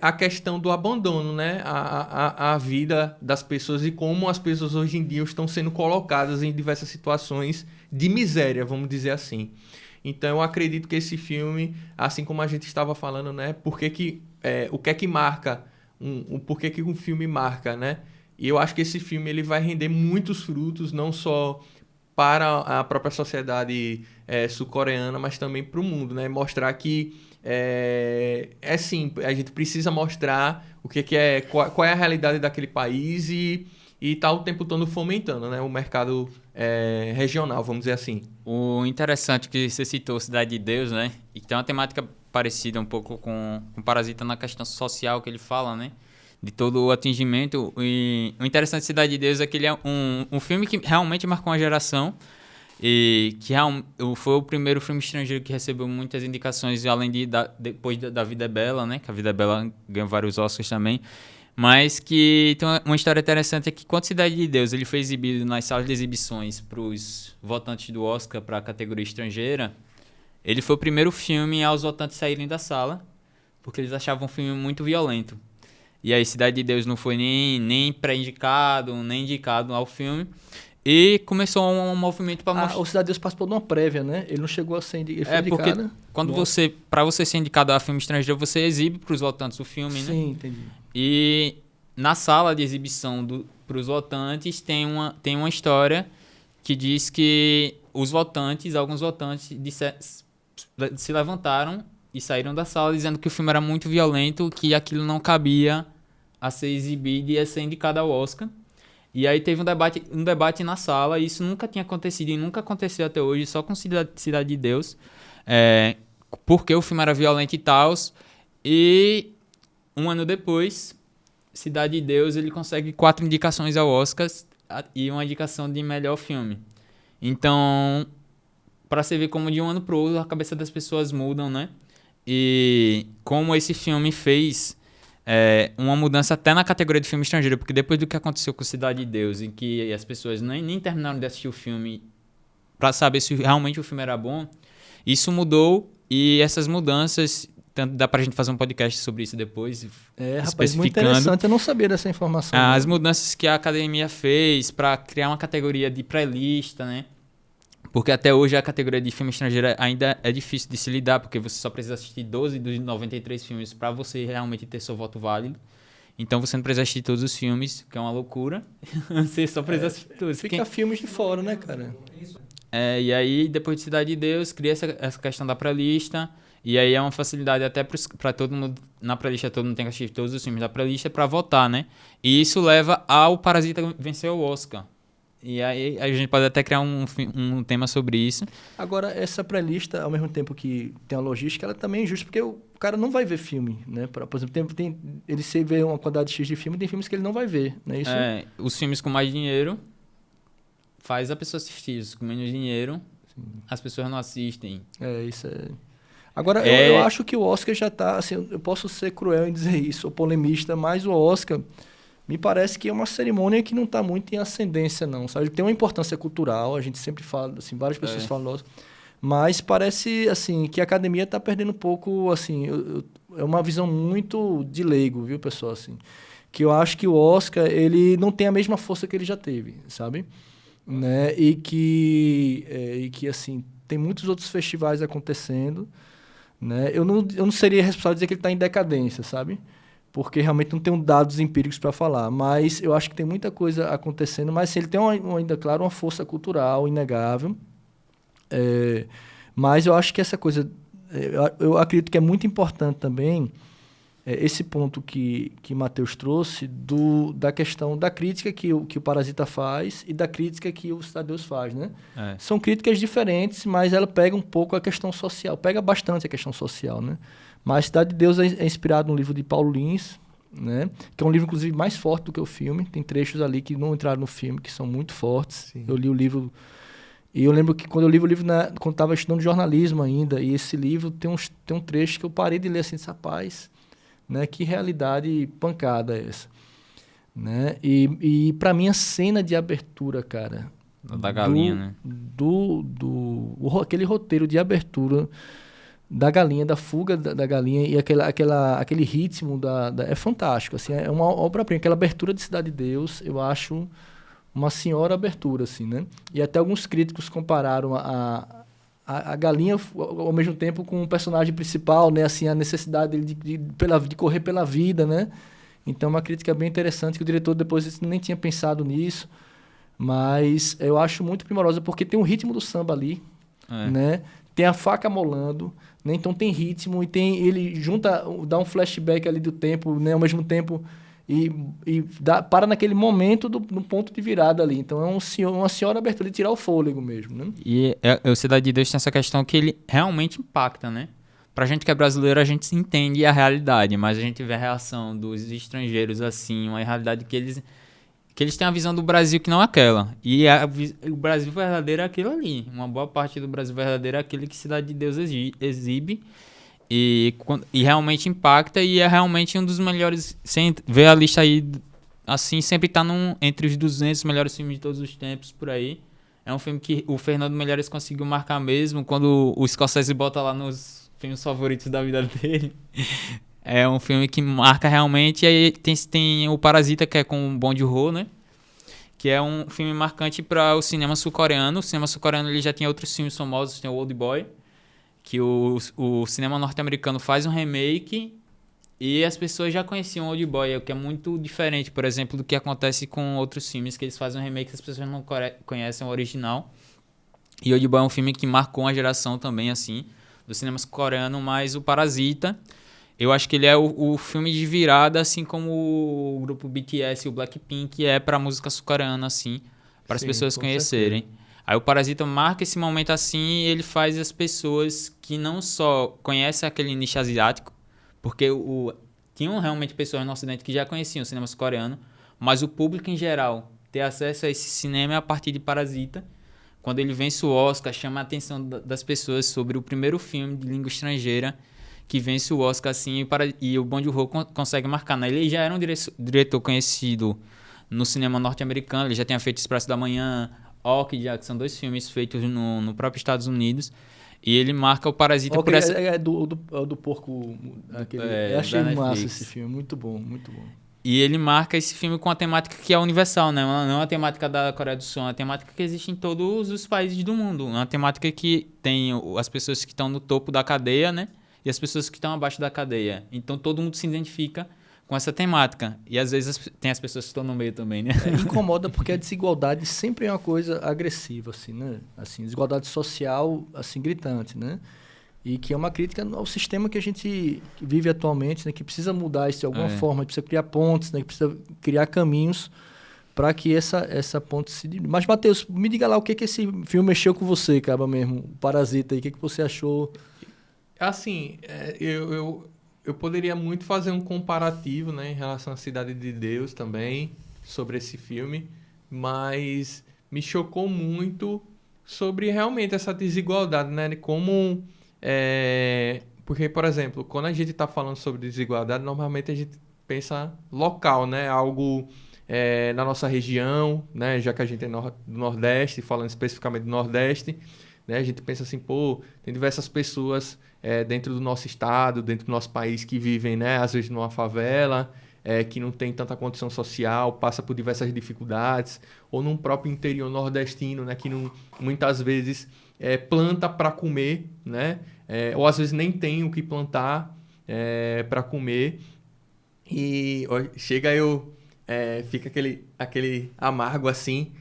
a questão do abandono, né? A vida das pessoas e como as pessoas hoje em dia estão sendo colocadas em diversas situações de miséria, vamos dizer assim. Então, eu acredito que esse filme, assim como a gente estava falando, né? O que é que marca, por que um filme marca, né? E eu acho que esse filme ele vai render muitos frutos, não só para a própria sociedade sul-coreana, mas também para o mundo, né? Mostrar que sim, a gente precisa mostrar qual é a realidade daquele país e tá o tempo todo fomentando, né? O mercado regional, vamos dizer assim. O interessante que você citou Cidade de Deus, né? E tem uma temática parecida um pouco com Parasita na questão social que ele fala, né? De todo o atingimento. E o interessante de Cidade de Deus é que ele é um filme que realmente marcou uma geração e que foi o primeiro filme estrangeiro que recebeu muitas indicações, além depois da Vida é Bela, né? Que a Vida é Bela ganhou vários Oscars também. Mas que tem uma história interessante, é que quando Cidade de Deus ele foi exibido nas salas de exibições para os votantes do Oscar para a categoria estrangeira, ele foi o primeiro filme aos votantes saírem da sala, porque eles achavam o filme muito violento. E aí Cidade de Deus não foi nem pré-indicado, nem indicado ao filme. E começou um movimento para mostrar... O Cidade de Deus participou de uma prévia, né? Ele não chegou a ser indicado. Porque para você ser indicado a filme estrangeiro, você exibe para os votantes o filme, né? Sim, entendi. E na sala de exibição para os votantes tem uma história que diz que alguns votantes se levantaram e saíram da sala dizendo que o filme era muito violento, que aquilo não cabia a ser exibido e a ser indicado ao Oscar. E aí teve um debate na sala, e isso nunca tinha acontecido e nunca aconteceu até hoje, só com Cidade de Deus, porque o filme era violento e tal. E um ano depois, Cidade de Deus, ele consegue 4 indicações ao Oscar e uma indicação de melhor filme. Então, para você ver como de um ano pro outro a cabeça das pessoas mudam, né? E como esse filme fez uma mudança até na categoria de filme estrangeiro, porque depois do que aconteceu com Cidade de Deus, em que as pessoas nem terminaram de assistir o filme para saber se realmente o filme era bom, isso mudou, e essas mudanças... Tanto dá pra gente fazer um podcast sobre isso depois, rapaz, muito interessante, eu não sabia dessa informação. As mudanças que a academia fez para criar uma categoria de pré-lista, né? Porque até hoje a categoria de filme estrangeiro ainda é difícil de se lidar, porque você só precisa assistir 12 dos 93 filmes para você realmente ter seu voto válido. Então você não precisa assistir todos os filmes, que é uma loucura. Você só precisa assistir todos. Fica filmes de fora, né, cara? E aí, depois de Cidade de Deus, cria essa questão da pré-lista. E aí é uma facilidade até para todo mundo, na pré-lista todo mundo tem que assistir todos os filmes da pré-lista para votar, né? E isso leva ao Parasita vencer o Oscar. E aí a gente pode até criar um tema sobre isso. Agora, essa pré-lista, ao mesmo tempo que tem a logística, ela também é injusta, porque o cara não vai ver filme, né? Por exemplo, ele se vê uma quantidade X de filme, tem filmes que ele não vai ver, né? Isso... os filmes com mais dinheiro faz a pessoa assistir. Os com menos dinheiro, sim, as pessoas não assistem. Isso é... Agora, eu acho que o Oscar já está... Assim, eu posso ser cruel em dizer isso, sou polemista, mas o Oscar me parece que é uma cerimônia que não está muito em ascendência, não. Sabe? Tem uma importância cultural, a gente sempre fala, assim, várias pessoas falam do Oscar, mas parece assim, que a academia está perdendo um pouco... Assim, é uma visão muito de leigo, viu, pessoal? Assim, que eu acho que o Oscar, ele não tem a mesma força que ele já teve, sabe? Né? E que, assim, tem muitos outros festivais acontecendo, né? Eu não seria responsável de dizer que ele está em decadência, sabe? Porque realmente não tenho dados empíricos para falar, mas eu acho que tem muita coisa acontecendo, mas assim, ele tem ainda, claro, uma força cultural inegável, mas eu acho que essa coisa, eu acredito que é muito importante também esse ponto que Matheus trouxe da questão da crítica que o Parasita faz e da crítica que o Cidade de Deus faz, né? São críticas diferentes, mas ela pega um pouco a questão social, pega bastante a questão social, né? Mas Cidade de Deus é inspirado no livro de Paulo Lins, né? Que é um livro, inclusive, mais forte do que o filme. Tem trechos ali que não entraram no filme, que são muito fortes. Sim. Eu li o livro... E eu lembro que quando eu li o livro, quando estava estudando jornalismo ainda, e esse livro tem um trecho que eu parei de ler assim, rapaz, né? Que realidade pancada é essa. Né? E para mim, a cena de abertura, cara... Da galinha, né? Aquele roteiro de abertura... da galinha, da fuga da galinha e aquele ritmo é fantástico, assim, é uma obra-prima. Aquela abertura de Cidade de Deus, eu acho uma senhora abertura, assim, né? E até alguns críticos compararam a galinha, ao mesmo tempo, com o personagem principal, né? Assim, a necessidade de correr pela vida, né? Então, é uma crítica bem interessante, que o diretor depois nem tinha pensado nisso, mas eu acho muito primorosa, porque tem o ritmo do samba ali, né? Tem a faca molando, né? Então tem ritmo e ele dá um flashback ali do tempo, né? Ao mesmo tempo para naquele momento no ponto de virada ali. Então é uma senhora abertura de tirar o fôlego mesmo, né? E o Cidade de Deus tem essa questão que ele realmente impacta, né? Pra gente que é brasileiro, a gente entende a realidade, mas a gente vê a reação dos estrangeiros assim, uma realidade que eles têm a visão do Brasil que não é aquela. E o Brasil verdadeiro é aquilo ali. Uma boa parte do Brasil verdadeiro é aquele que Cidade de Deus exibe e realmente impacta, e é realmente um dos melhores. Sem ver a lista aí, assim, sempre tá entre os 200 melhores filmes de todos os tempos, por aí. É um filme que o Fernando Meirelles conseguiu marcar mesmo, quando o Scorsese bota lá nos filmes favoritos da vida dele. É um filme que marca realmente. E aí tem o Parasita, que é com o Bong Joon-ho, né? Que é um filme marcante para o cinema sul-coreano. O cinema sul-coreano ele já tem outros filmes famosos. Tem o Old Boy, que o cinema norte-americano faz um remake e as pessoas já conheciam o Old Boy, o que é muito diferente, por exemplo, do que acontece com outros filmes, que eles fazem um remake e as pessoas não conhecem o original. E Old Boy é um filme que marcou uma geração também, assim, do cinema sul-coreano, mas o Parasita... Eu acho que ele é o filme de virada, assim como o grupo BTS e o Blackpink é pra música sul-coreana, assim, para as pessoas conhecerem. Certeza. Aí o Parasita marca esse momento assim e ele faz as pessoas que não só conhecem aquele nicho asiático, porque tinham realmente pessoas no Ocidente que já conheciam o cinema sul-coreano, mas o público em geral ter acesso a esse cinema a partir de Parasita. Quando ele vence o Oscar, chama a atenção das pessoas sobre o primeiro filme de língua estrangeira que vence o Oscar assim, e o Bong Joon-ho consegue marcar, né? Ele já era um diretor conhecido no cinema norte-americano, ele já tinha feito Expresso da Manhã, Orchid, que são 2 filmes feitos no próprio Estados Unidos, e ele marca o Parasita por essa... É do porco, aquele... eu achei massa esse filme, muito bom, muito bom. E ele marca esse filme com uma temática que é universal, né? Não é uma temática da Coreia do Sul, é uma temática que existe em todos os países do mundo, uma temática que tem as pessoas que estão no topo da cadeia, né? E as pessoas que estão abaixo da cadeia. Então, todo mundo se identifica com essa temática. E, às vezes, tem as pessoas que estão no meio também, né? Incomoda porque a desigualdade sempre é uma coisa agressiva, assim, né? Assim, desigualdade social, assim, gritante, né? E que é uma crítica ao sistema que a gente vive atualmente, né? Que precisa mudar isso de alguma forma, precisa criar pontes, né? Que precisa criar caminhos para que essa ponte se... Mas, Matheus, me diga lá o que esse filme mexeu com você, cara, mesmo, o Parasita aí, o que você achou... Assim, eu poderia muito fazer um comparativo, né, em relação à Cidade de Deus também, sobre esse filme, mas me chocou muito sobre realmente essa desigualdade, né, de como... porque, por exemplo, quando a gente está falando sobre desigualdade, normalmente a gente pensa local, né, algo na nossa região, né, já que a gente é do Nordeste, falando especificamente do Nordeste, né, a gente pensa assim, tem diversas pessoas dentro do nosso estado, dentro do nosso país que vivem, né, às vezes numa favela, que não tem tanta condição social, passa por diversas dificuldades, ou num próprio interior nordestino, né, que não, muitas vezes planta para comer, né, ou às vezes nem tem o que plantar para comer, e fica aquele amargo assim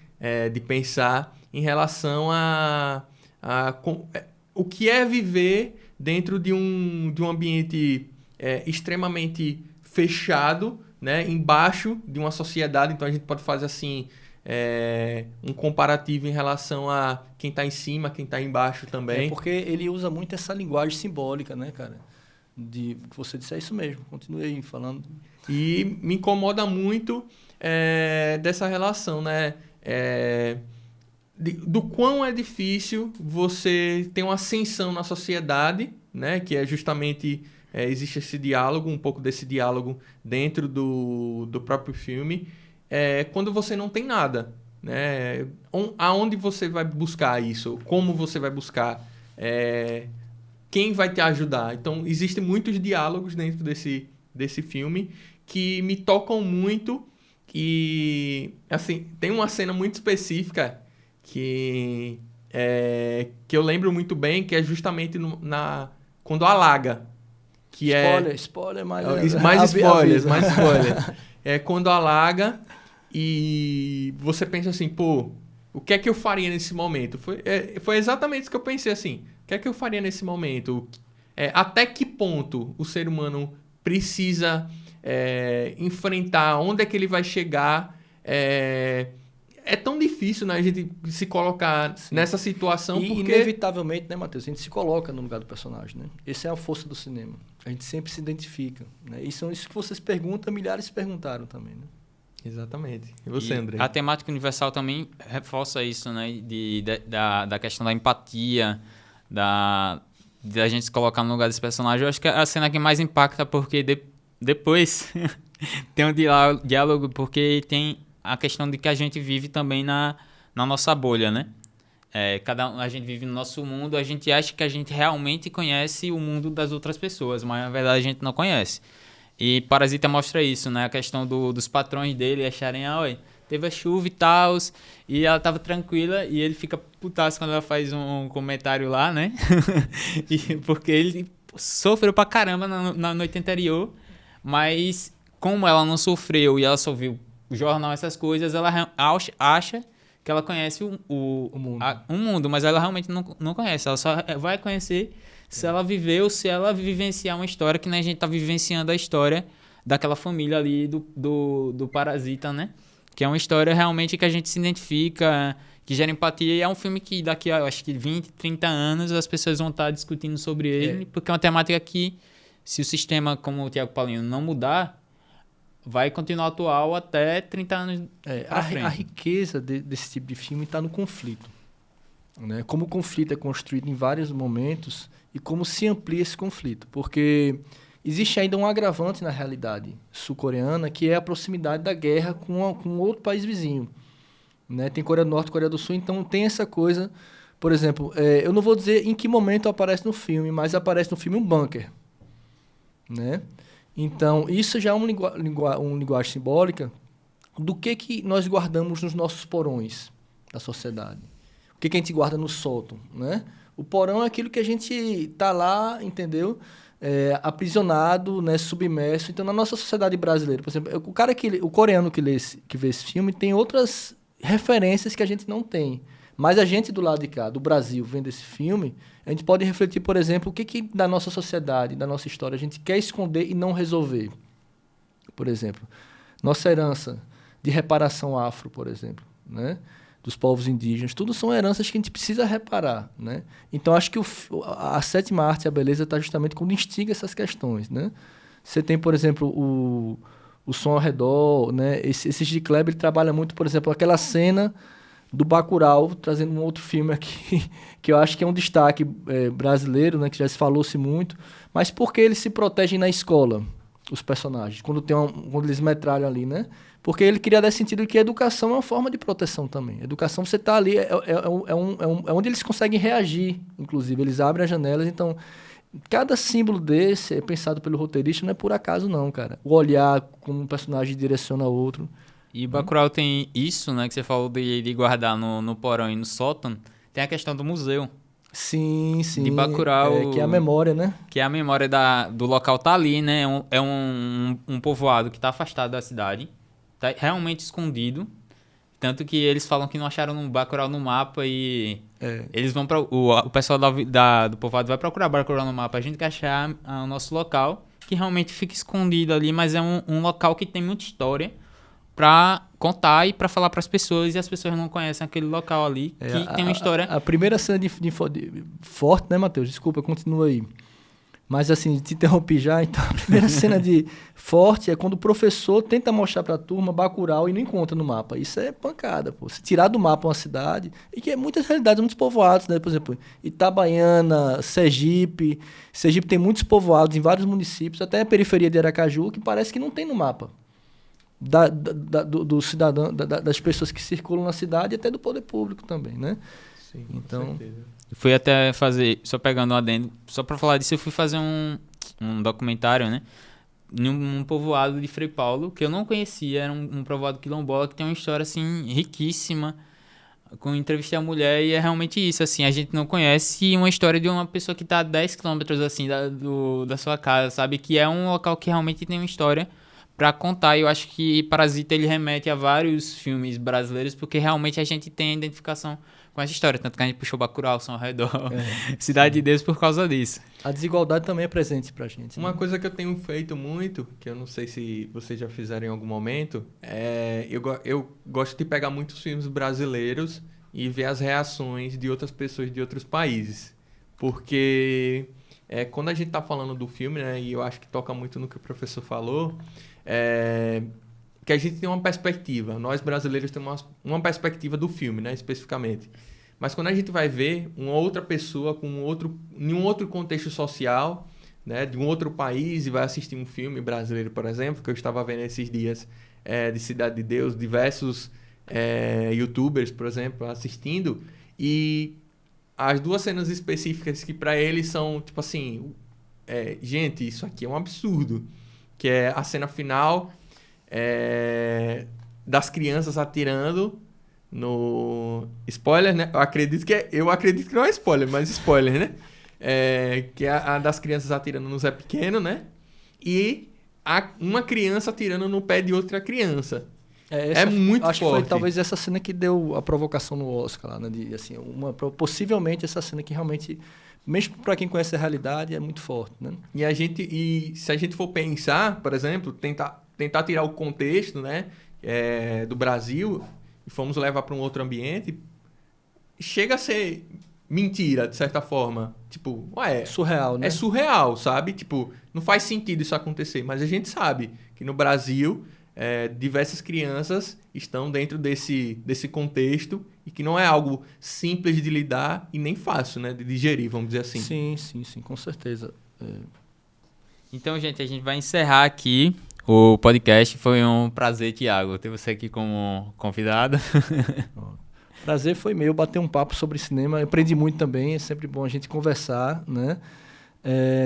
de pensar em relação o que é viver dentro de um ambiente extremamente fechado, né, embaixo de uma sociedade. Então a gente pode fazer assim um comparativo em relação a quem está em cima, quem está embaixo também. Porque ele usa muito essa linguagem simbólica, né, cara? De que você disse, é isso mesmo, continuei falando. E me incomoda muito dessa relação, né? Do quão é difícil você ter uma ascensão na sociedade, né? Que é justamente existe esse diálogo, um pouco desse diálogo dentro do próprio filme, quando você não tem nada, né? Aonde você vai buscar isso? Como você vai buscar? Quem vai te ajudar? Então, existem muitos diálogos dentro desse filme que me tocam muito e, assim, tem uma cena muito específica que eu lembro muito bem, que é justamente quando alaga. Que spoiler, mais spoilers. É quando alaga e você pensa assim, pô, o que é que eu faria nesse momento? Foi exatamente isso que eu pensei, assim, o que é que eu faria nesse momento? Até que ponto o ser humano precisa enfrentar, onde é que ele vai chegar? É tão difícil, né, a gente se colocar nessa situação, porque inevitavelmente, né, Matheus, a gente se coloca no lugar do personagem, né? Essa é a força do cinema. A gente sempre se identifica, né? E são isso que vocês perguntam, milhares se perguntaram também, né? Exatamente. E você, André? A temática universal também reforça isso, né? Da questão da empatia, da gente se colocar no lugar desse personagem. Eu acho que é a cena que mais impacta, porque depois tem um diálogo, porque tem a questão de que a gente vive também na nossa bolha, né? A gente vive no nosso mundo, a gente acha que a gente realmente conhece o mundo das outras pessoas, mas na verdade a gente não conhece. E Parasita mostra isso, né? A questão dos patrões dele acharem, teve a chuva e tal, e ela tava tranquila, e ele fica putaço quando ela faz um comentário lá, né? Porque ele sofreu pra caramba na noite anterior, mas como ela não sofreu e ela só viu o jornal, essas coisas, ela acha que ela conhece o mundo, mas ela realmente não conhece. Ela só vai conhecer se ela viver ou se ela vivenciar uma história, que nem a gente tá vivenciando a história daquela família ali do Parasita, né? Que é uma história realmente que a gente se identifica, que gera empatia, e é um filme que daqui a, acho que 20, 30 anos as pessoas vão estar discutindo sobre ele, porque é uma temática que, se o sistema, como o Thiago Paulino, não mudar, vai continuar atual até 30 anos pra frente. A riqueza desse tipo de filme está no conflito, né? Como o conflito é construído em vários momentos e como se amplia esse conflito. Porque existe ainda um agravante na realidade sul-coreana, que é a proximidade da guerra com outro país vizinho, né? Tem Coreia do Norte e Coreia do Sul, então tem essa coisa. Por exemplo, eu não vou dizer em que momento aparece no filme, mas aparece no filme um bunker, né? Então, isso já é uma linguagem simbólica do que nós guardamos nos nossos porões da sociedade. O que a gente guarda no sótão, né? O porão é aquilo que a gente está lá, entendeu? Aprisionado, né? Submerso. Então, na nossa sociedade brasileira, por exemplo, o coreano que vê esse filme tem outras referências que a gente não tem. Mas a gente do lado de cá, do Brasil, vendo esse filme, a gente pode refletir, por exemplo, o que da nossa sociedade, da nossa história, a gente quer esconder e não resolver. Por exemplo, nossa herança de reparação afro, por exemplo, né? Dos povos indígenas, tudo são heranças que a gente precisa reparar, né? Então, acho que a sétima arte, a beleza, está justamente quando instiga essas questões, né? Você tem, por exemplo, o som ao redor, né? Esse de Kleber, ele trabalha muito, por exemplo, aquela cena do Bacurau, trazendo um outro filme aqui, que eu acho que é um destaque brasileiro, né? Que já se falou-se muito, mas por que eles se protegem na escola, os personagens, quando eles metralham ali, né? Porque ele queria dar sentido que a educação é uma forma de proteção também. A educação, você está ali, é onde eles conseguem reagir, inclusive. Eles abrem as janelas. Então, Cada símbolo desse é pensado pelo roteirista, não é por acaso não, cara. O olhar como um personagem direciona outro. E Bacurau tem isso, né, que você falou de guardar no porão e no sótão, tem a questão do museu, Sim, sim. de Bacurau, Que é a memória, né? que é a memória do local tá ali, né, um povoado que tá afastado da cidade, tá realmente escondido, tanto que eles falam que não acharam um Bacurau no mapa e eles vão o pessoal do povoado vai procurar Bacurau no mapa, a gente quer achar o nosso local, que realmente fica escondido ali, mas é um local que tem muita história pra contar e pra falar pras pessoas, e as pessoas não conhecem aquele local ali, que tem uma história. A primeira cena de forte, né, Matheus? Desculpa, continua aí. Mas assim, te interrompi já, então a primeira cena de forte é quando o professor tenta mostrar pra turma Bacurau e não encontra no mapa. Isso é pancada, pô. Se tirar do mapa uma cidade, e que é muitas realidades, muitos povoados, né? Por exemplo, Itabaiana, Sergipe. Sergipe tem muitos povoados em vários municípios, até a periferia de Aracaju, que parece que não tem no mapa. Do cidadão, das pessoas que circulam na cidade e até do poder público também, né? Sim, então, com certeza. Fui até fazer, só pegando um adendo, só pra falar disso, eu fui fazer um documentário, né? Num povoado de Frei Paulo, que eu não conhecia, era um povoado quilombola que tem uma história, assim, riquíssima. Com entrevistei a mulher e é realmente isso, assim, a gente não conhece uma história de uma pessoa que tá a 10 quilômetros, assim, da sua casa, sabe? Que é um local que realmente tem uma história pra contar. E eu acho que Parasita, ele remete a vários filmes brasileiros, porque realmente a gente tem identificação com essa história, tanto que a gente puxou Bacurau, São Redor, Cidade de Deus por causa disso. a desigualdade também é presente pra gente. Uma né? coisa que eu tenho feito muito, que eu não sei se vocês já fizeram em algum momento, eu gosto de pegar muitos filmes brasileiros e ver as reações de outras pessoas de outros países. Porque quando a gente tá falando do filme, né, e eu acho que toca muito no que o professor falou, que a gente tem uma perspectiva. Nós brasileiros temos uma perspectiva do filme, né, especificamente. Mas quando a gente vai ver uma outra pessoa em um outro contexto social, né, de um outro país, e vai assistir um filme brasileiro, por exemplo, que eu estava vendo esses dias de Cidade de Deus, diversos YouTubers, por exemplo, assistindo, e as duas cenas específicas que para eles são, tipo assim, gente, isso aqui é um absurdo, que é a cena final das crianças atirando no... Spoiler, né? Eu acredito que não é spoiler, mas spoiler, né? Que é a das crianças atirando no Zé Pequeno, né? E uma criança atirando no pé de outra criança. Muito acho forte. que foi talvez essa cena que deu a provocação no Oscar, lá, né? Assim, possivelmente essa cena que realmente, mesmo para quem conhece a realidade, é muito forte, né? E se a gente for pensar, por exemplo, tentar tirar o contexto, né, do Brasil e fomos levar para um outro ambiente, chega a ser mentira, de certa forma. Tipo, surreal, né? É surreal, sabe? Tipo, não faz sentido isso acontecer, mas a gente sabe que no Brasil diversas crianças estão dentro desse contexto e que não é algo simples de lidar e nem fácil, né, de digerir, vamos dizer assim. Sim, com certeza. Então, gente, a gente vai encerrar aqui o podcast. Foi um prazer, Thiago, ter você aqui como convidado. Prazer foi meu bater um papo sobre cinema. Eu aprendi muito também, é sempre bom a gente conversar, né?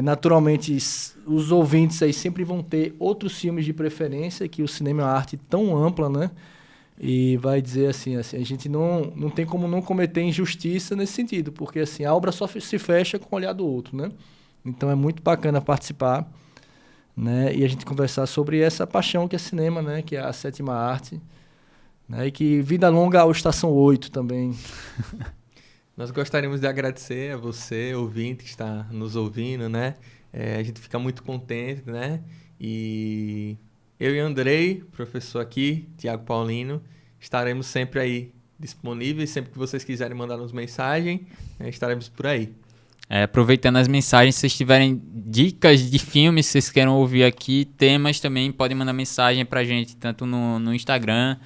Naturalmente, os ouvintes aí sempre vão ter outros filmes de preferência, que o cinema é uma arte tão ampla, né? E vai dizer assim, a gente não tem como não cometer injustiça nesse sentido, porque assim, a obra só se fecha com o olhar do outro, né? Então é muito bacana participar, né? E a gente conversar sobre essa paixão que é cinema, né? Que é a sétima arte, né? E que vida longa ao Estação 8 também. Nós gostaríamos de agradecer a você, ouvinte, que está nos ouvindo, né? A gente fica muito contente, né? E eu e Andrei, professor aqui, Thiago Paulino, estaremos sempre aí disponíveis. Sempre que vocês quiserem mandar-nos mensagem, estaremos por aí. Aproveitando as mensagens, se vocês tiverem dicas de filmes que vocês queiram ouvir aqui, temas também, podem mandar mensagem pra gente, tanto no Instagram.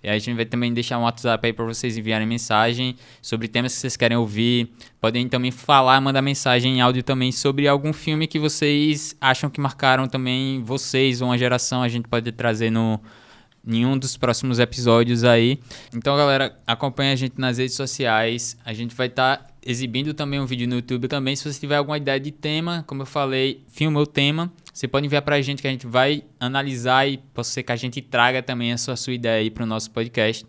E a gente vai também deixar um WhatsApp aí para vocês enviarem mensagem sobre temas que vocês querem ouvir. Podem também mandar mensagem em áudio também sobre algum filme que vocês acham que marcaram também vocês ou uma geração. A gente pode trazer nenhum dos próximos episódios aí. Então, galera, acompanha a gente nas redes sociais. A gente vai estar exibindo também um vídeo no YouTube também. Se você tiver alguma ideia de tema, como eu falei, filma o tema. Você pode enviar pra gente que a gente vai analisar e pode ser que a gente traga também a sua ideia aí pro nosso podcast.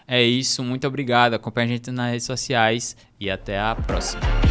É isso, muito obrigado. Acompanha a gente nas redes sociais e até a próxima.